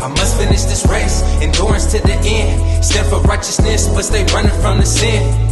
I must finish this race, endurance to the end. Stand for righteousness, but stay running from the sin.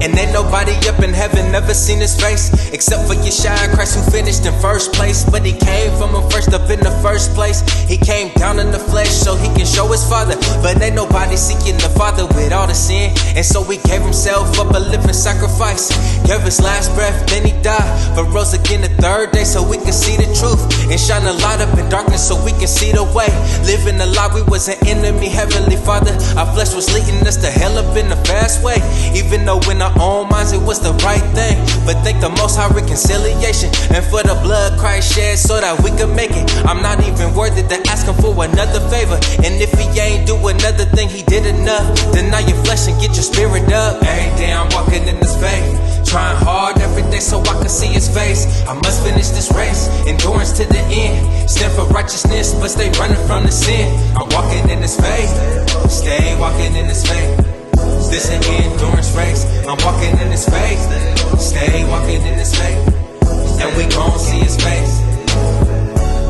And ain't nobody up in heaven never seen his face, except for Yeshua Christ, who finished in first place. But he came from him first up in the first place. He came down in the flesh so he can show his Father. But ain't nobody seeking the Father with all the sin. And so he gave himself up a living sacrifice, gave his last breath, then he died, but rose again the third day so we can see the truth, and shine a light up in darkness so we can see the way. Living a lie, we was an enemy, Heavenly Father. Our flesh was leading us to hell up in a fast way, even though in our own minds it was the right thing. But thank the Most High reconciliation, and for the blood Christ shed so that we could make it. I'm not even worthy to ask him for another favor, and if he ain't do another thing, he did enough. Deny your flesh and get your spirit up. Every day I'm walking in this faith, trying hard every day so I can see his face. I must finish this race, endurance to the end. Stand for righteousness, but stay running from the sin. I'm walking in this faith, stay walking in this faith. This an endurance race. I'm walking in this faith, stay walking in this faith, and we gon' see his face.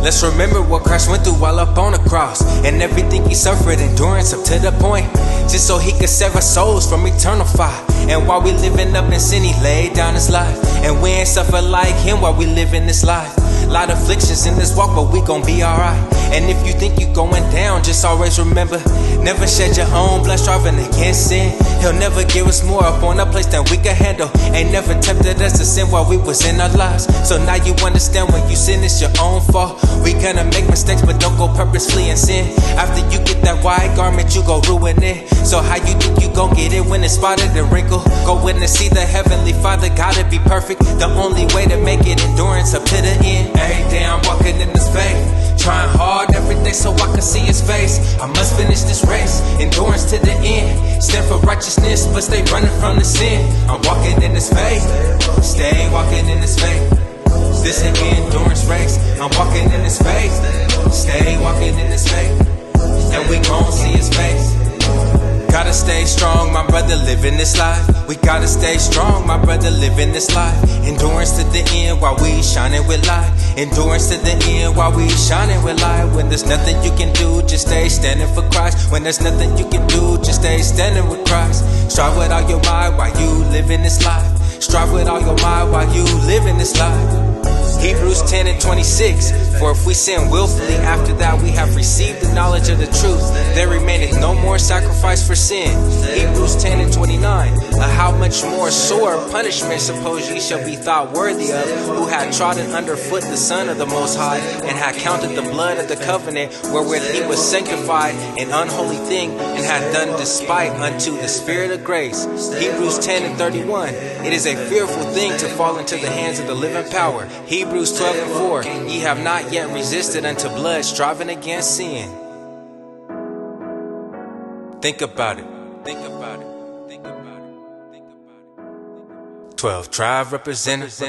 Let's remember what Christ went through while up on the cross, and everything he suffered, endurance up to the point, just so he could save our souls from eternal fire. And while we living up in sin, he laid down his life, and we ain't suffer like him while we living this life. Lot of afflictions in this walk, but we gon' be alright. And if you think you going down, just always remember, never shed your own blood striving against sin. He'll never give us more up on a place than we can handle. Ain't never tempted us to sin while we was in our lives. So now you understand, when you sin, it's your own fault. We gonna make mistakes, but don't go purposefully in sin. After you get that white garment, you go ruin it. So how you think you gon' get it when it's spotted and wrinkled? Go in and see the Heavenly Father, gotta be perfect. The only way to make it, endurance up to the end. Every day I'm walking in this faith, trying hard every day so I can see his face. I must finish this race, endurance to the end. Stand for righteousness, but stay running from the sin. I'm walking in this faith, stay walking in this faith. This an endurance race. I'm walking in this faith, stay walking in this faith, and we gon' see his face. Gotta stay strong, my brother, living this life. We gotta stay strong, my brother, living this life. Endurance to the end while we shining with light. Endurance to the end while we shining with light. When there's nothing you can do, just stay standing for Christ. When there's nothing you can do, just stay standing with Christ. Strive with all your might while you living this life. Strive with all your might while you living this life. Hebrews 10:26. For if we sin willfully, after that we have received the knowledge of the truth, there remaineth no more sacrifice for sin. Hebrews 10:29. How much more sore punishment suppose ye shall be thought worthy of, who had trodden underfoot the Son of the Most High, and had counted the blood of the covenant wherewith he was sanctified an unholy thing, and had done despite unto the Spirit of grace. Hebrews 10:31. It is a fearful thing to fall into the hands of the living power. Hebrews 12:4. Ye have not yet resisted unto blood, striving against sin. Think about it. Think about it. Think about it. Think about it. 12 tribe representatives.